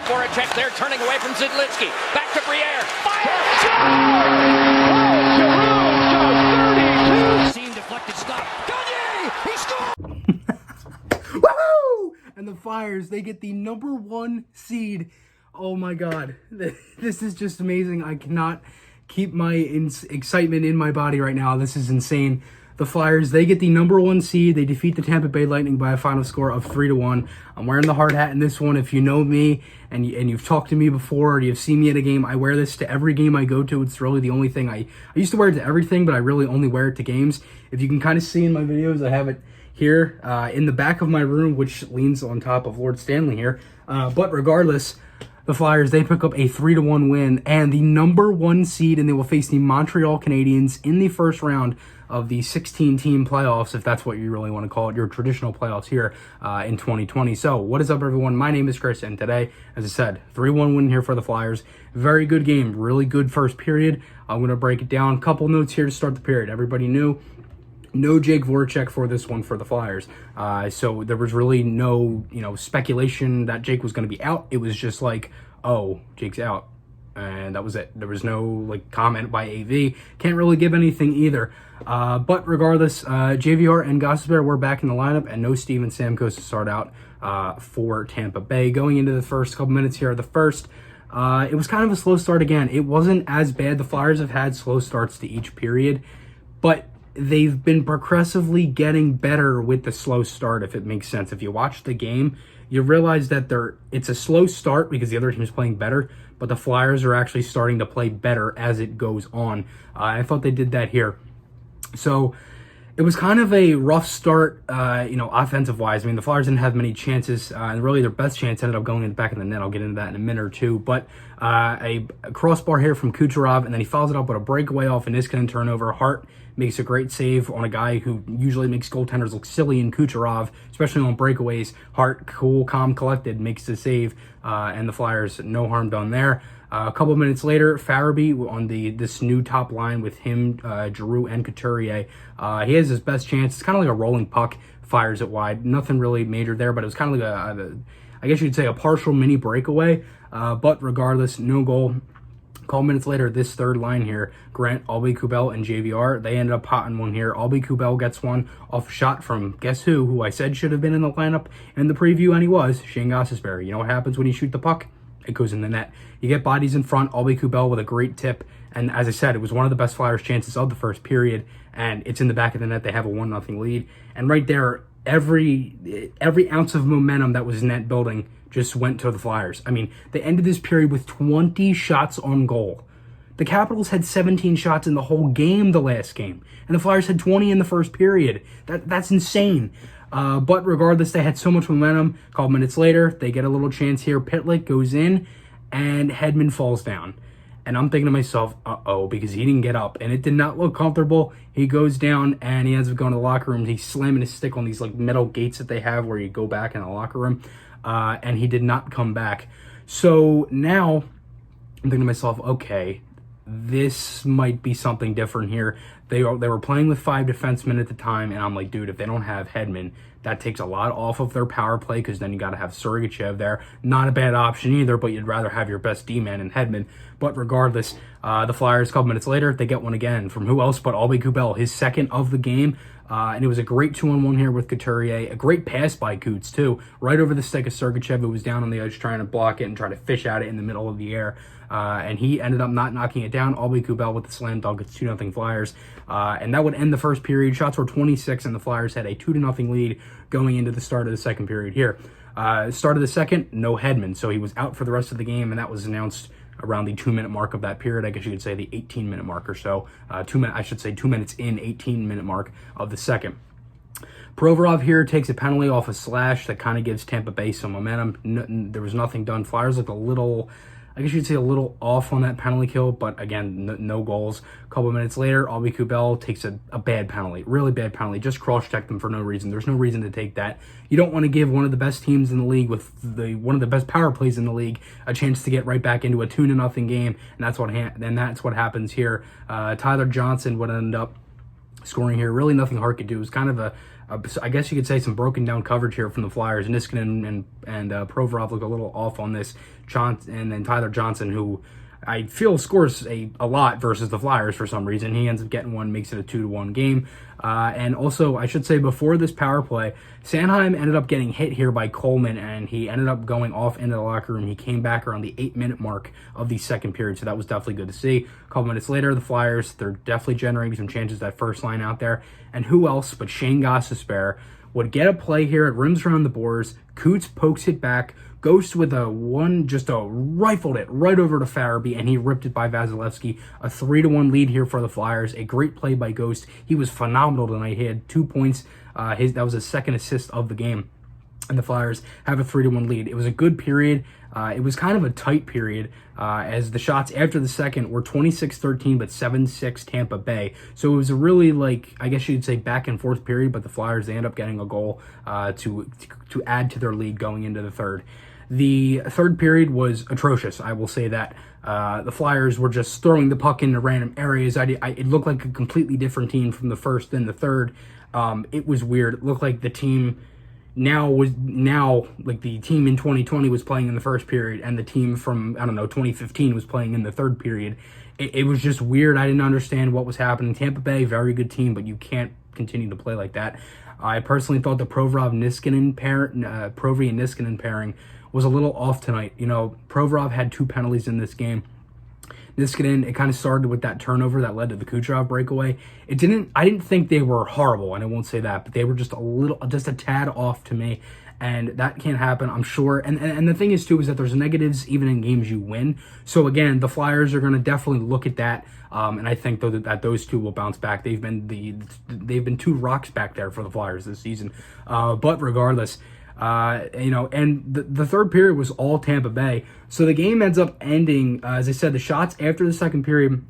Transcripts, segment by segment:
Voracek there, turning away from Zidlitsky. Back to Briere. Fire! Oh, Seam deflected stop. Gagne! He scored! Woohoo! And the Flyers, they get the #1 seed. Oh my God. This is just amazing. I cannot keep my excitement in my body right now. This is insane. The Flyers, they get the #1 seed. They defeat the Tampa Bay Lightning by a final score of 3-1. I'm wearing the hard hat in this one. If you know me and you've talked to me before or you've seen me at a game, I wear this to every game I go to. It's really the only thing. I used to wear it to everything, but I really only wear it to games. If you can kind of see in my videos, I have it here in the back of my room, which leans on top of Lord Stanley here. But regardless, the Flyers, they pick up a 3-1 win and the #1 seed, and they will face the Montreal Canadiens in the first round of the 16-team playoffs, if that's what you really want to call it, your traditional playoffs here in 2020. So, what is up, everyone? My name is Chris, and today, as I said, 3-1 win here for the Flyers. Very good game, really good first period. I'm going to break it down. Couple notes here to start the period. Everybody knew no Jake Voracek for this one for the Flyers. So there was really no, speculation that Jake was going to be out. It was just like, oh, Jake's out. And that was it. There was no comment by AV. Can't really give anything either. But regardless, JVR and Gostisbehere were back in the lineup, and no Steven Stamkos to start out for Tampa Bay. Going into the first couple minutes here, it was kind of a slow start again. It wasn't as bad. The Flyers have had slow starts to each period, but they've been progressively getting better with the slow start, if it makes sense. If you watch the game, you realize that it's a slow start because the other team is playing better, but the Flyers are actually starting to play better as it goes on. I thought they did that here. So it was kind of a rough start, offensive-wise. I mean, the Flyers didn't have many chances, and really their best chance ended up going in the back of the net. I'll get into that in a minute or two. But a crossbar here from Kucherov, and then he follows it up with a breakaway off an Niskanen turnover. Hart makes a great save on a guy who usually makes goaltenders look silly in Kucherov, especially on breakaways. Hart, cool, calm, collected, makes the save, and the Flyers, no harm done there. A couple of minutes later, Farabee on this new top line with him, Giroux, and Couturier. He has his best chance. It's kind of like a rolling puck, fires it wide. Nothing really major there, but it was kind of like I guess you'd say a partial mini breakaway. But regardless, no goal. A couple minutes later, this third line here, Grant, Aubé-Kubel, and JVR, they ended up potting one here. Aubé-Kubel gets one off a shot from, guess who I said should have been in the lineup in the preview, and he was, Shane Gostisbehere. You know what happens when you shoot the puck? It goes in the net. You get bodies in front, Aubé-Kubel with a great tip, and as I said, it was one of the best Flyers chances of the first period, and it's in the back of the net. They have a 1-0 lead, and right there, every ounce of momentum that was net building just went to the Flyers. I mean, they ended this period with 20 shots on goal. The Capitals had 17 shots in the whole game the last game, and the Flyers had 20 in the first period. That's insane. But regardless, they had so much momentum. A couple minutes later, they get a little chance here. Pitlick goes in, and Hedman falls down. And I'm thinking to myself, uh-oh, because he didn't get up. And it did not look comfortable. He goes down, and he ends up going to the locker room. He's slamming his stick on these metal gates that they have where you go back in the locker room. And he did not come back. So now I'm thinking to myself, okay, this might be something different here. They were playing with 5 defensemen at the time, and I'm like, dude, if they don't have Hedman, that takes a lot off of their power play, because then you got to have Sergachev there. Not a bad option either, but you'd rather have your best D-man in Hedman. But regardless, the Flyers, a couple minutes later, they get one again from who else but Aubé-Kubel, his second of the game. And it was a great 2-on-1 here with Couturier. A great pass by Coots, too. Right over the stick of Sergachev, who was down on the edge trying to block it and try to fish at it in the middle of the air. And he ended up not knocking it down. Aubé-Kubel with the slam dunk. It's 2-0 Flyers. And that would end the first period. Shots were 26, and the Flyers had a 2-0 lead going into the start of the second period here. Start of the second, no Hedman. So he was out for the rest of the game, and that was announced around the 2-minute mark of that period. I guess you could say the 18-minute mark or so. 2 minutes in, 18-minute mark of the second. Provorov here takes a penalty off a slash that kind of gives Tampa Bay some momentum. There was nothing done. Flyers looked a little, I guess you'd say a little off on that penalty kill, but again, no goals. A couple minutes later, Aubé-Kubel takes a bad penalty, really bad penalty. Just cross-checked them for no reason. There's no reason to take that. You don't want to give one of the best teams in the league with one of the best power plays in the league a chance to get right back into a 2-0 game, and that's what happens here. Tyler Johnson would end up scoring here. Really nothing Hart could do. It was kind of So I guess you could say some broken down coverage here from the Flyers. Niskanen and Provorov look a little off on this. And then Tyler Johnson, who I feel scores a lot versus the Flyers for some reason. He ends up getting one, makes it a 2-1 game. And also, I should say, before this power play, Sanheim ended up getting hit here by Coleman, and he ended up going off into the locker room. He came back around the 8-minute mark of the second period, so that was definitely good to see. A couple minutes later, the Flyers, they're definitely generating some chances, that first line out there. And who else but Shane Gostisbehere would get a play here. It rims around the boards. Coots pokes it back. Ghost with rifled it right over to Farabee, and he ripped it by Vasilevsky. A 3-1 lead here for the Flyers. A great play by Ghost. He was phenomenal tonight. He had 2 points. That was his second assist of the game. And the Flyers have a 3-1 lead. It was a good period. It was kind of a tight period as the shots after the second were 26-13, but 7-6 Tampa Bay. So it was a really, I guess you'd say back and forth period, but the Flyers, they end up getting a goal to add to their lead going into the third. The third period was atrocious, I will say that. The Flyers were just throwing the puck into random areas. It looked like a completely different team from the first and the third. It was weird. It looked like the team the team in 2020 was playing in the first period, and the team from 2015 was playing in the third period. It was just weird. I didn't understand what was happening. Tampa Bay, very good team, but you can't continue to play like that. I personally thought the Provorov and Niskanen pairing was a little off tonight. Provorov had 2 penalties in this game. Niskanen, it kind of started with that turnover that led to the Kucherov breakaway. I didn't think they were horrible, and I won't say that, but they were just a tad off to me, and that can't happen, I'm sure. And the thing is, too, is that there's negatives even in games you win. So, again, the Flyers are going to definitely look at that, and I think, though, that those two will bounce back. They've been 2 rocks back there for the Flyers this season. But regardless, and the third period was all Tampa Bay. So the game ends up ending, as I said, the shots after the second period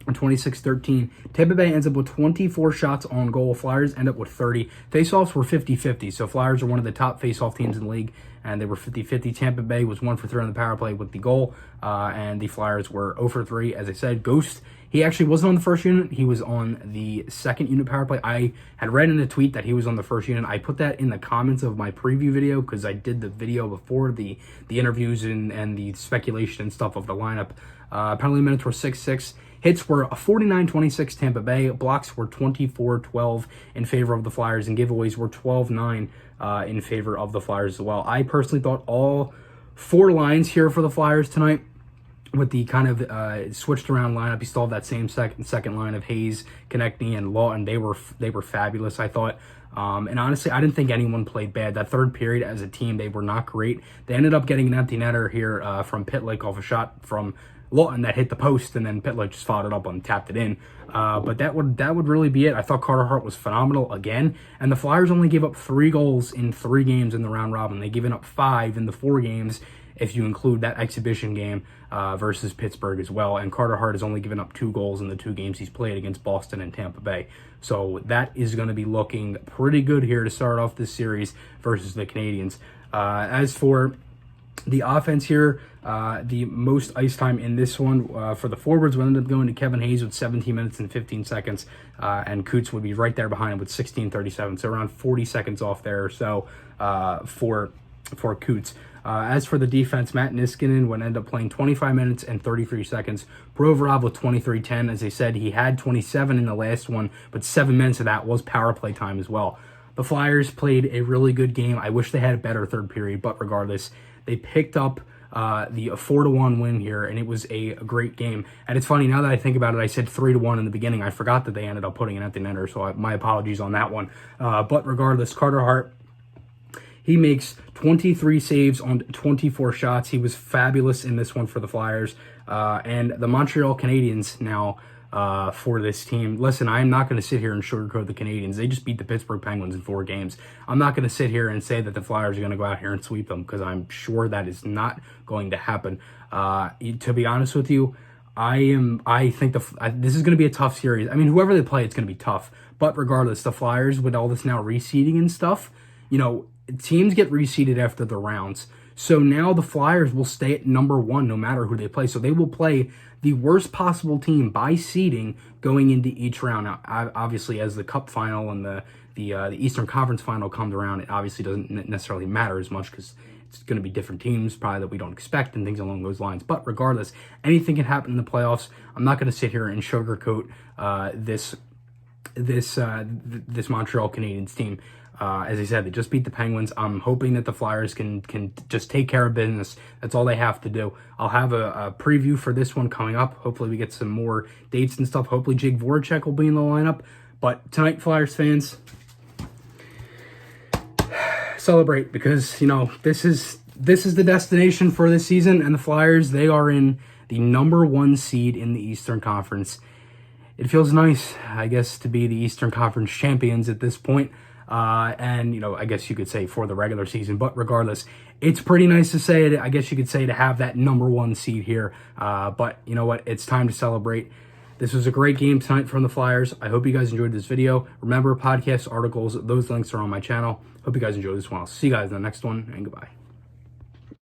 are 26-13. Tampa Bay ends up with 24 shots on goal. Flyers end up with 30. Faceoffs were 50-50. So Flyers are one of the top faceoff teams in the league, and they were 50-50. Tampa Bay was 1 for 3 on the power play with the goal, and the Flyers were 0 for 3. As I said, Ghost, he actually wasn't on the first unit. He was on the second unit power play. I had read in a tweet that he was on the first unit. I put that in the comments of my preview video because I did the video before the interviews and the speculation and stuff of the lineup. Penalty minutes were 6-6. Hits were a 49-26 Tampa Bay. Blocks were 24-12 in favor of the Flyers, and giveaways were 12-9 in favor of the Flyers as well. I personally thought all 4 lines here for the Flyers tonight, with the kind of switched around lineup, you still have that same second line of Hayes, Konechny, and Lawton. They were fabulous, I thought. And honestly, I didn't think anyone played bad. That third period as a team, they were not great. They ended up getting an empty netter here from Pitlick off a shot from Lawton that hit the post, and then Pitlick just followed it up and tapped it in. But that would really be it. I thought Carter Hart was phenomenal again, and the Flyers only gave up 3 goals in 3 games in the round robin. They've given up 5 in the 4 games if you include that exhibition game versus Pittsburgh as well. And Carter Hart has only given up 2 goals in the 2 games he's played against Boston and Tampa Bay. So that is going to be looking pretty good here to start off this series versus the Canadiens. As for the offense here, the most ice time in this one for the forwards would end up going to Kevin Hayes with 17 minutes and 15 seconds, and Coots would be right there behind him with 16:37, so around 40 seconds off there or so for Coots. As for the defense, Matt Niskanen would end up playing 25 minutes and 33 seconds. Provorov with 23:10. As I said, he had 27 in the last one, but 7 minutes of that was power play time as well. The Flyers played a really good game. I wish they had a better third period, but regardless, they picked up the 4-1 win here, and it was a great game. And it's funny, now that I think about it, I said 3-1 in the beginning. I forgot that they ended up putting an empty netter, so my apologies on that one. But regardless, Carter Hart, he makes 23 saves on 24 shots. He was fabulous in this one for the Flyers. And the Montreal Canadiens now for this team. Listen, I'm not going to sit here and sugarcoat the Canadiens. They just beat the Pittsburgh Penguins in 4 games. I'm not going to sit here and say that the Flyers are going to go out here and sweep them, because I'm sure that is not going to happen. To be honest with you, I think this is going to be a tough series. I mean, whoever they play, it's going to be tough. But regardless, the Flyers, with all this now reseeding and stuff, teams get reseeded after the rounds. So now the Flyers will stay at number 1 no matter who they play. So they will play the worst possible team by seeding going into each round. Now, obviously, as the Cup final and the the Eastern Conference final comes around, it obviously doesn't necessarily matter as much because it's going to be different teams probably that we don't expect and things along those lines. But regardless, anything can happen in the playoffs. I'm not going to sit here and sugarcoat this Montreal Canadiens team. As I said, they just beat the Penguins. I'm hoping that the Flyers can just take care of business. That's all they have to do. I'll have a preview for this one coming up. Hopefully we get some more dates and stuff. Hopefully Jake Voracek will be in the lineup. But tonight, Flyers fans, celebrate, because this is the destination for this season, and the Flyers, they are in the number 1 seed in the Eastern Conference. It feels nice, I guess, to be the Eastern Conference champions at this point. And I guess you could say for the regular season, but regardless, it's pretty nice to say it. I guess you could say to have that number 1 seed here. But you know what? It's time to celebrate. This was a great game tonight from the Flyers. I hope you guys enjoyed this video. Remember, podcasts, articles, those links are on my channel. Hope you guys enjoyed this one. I'll see you guys in the next one, and goodbye.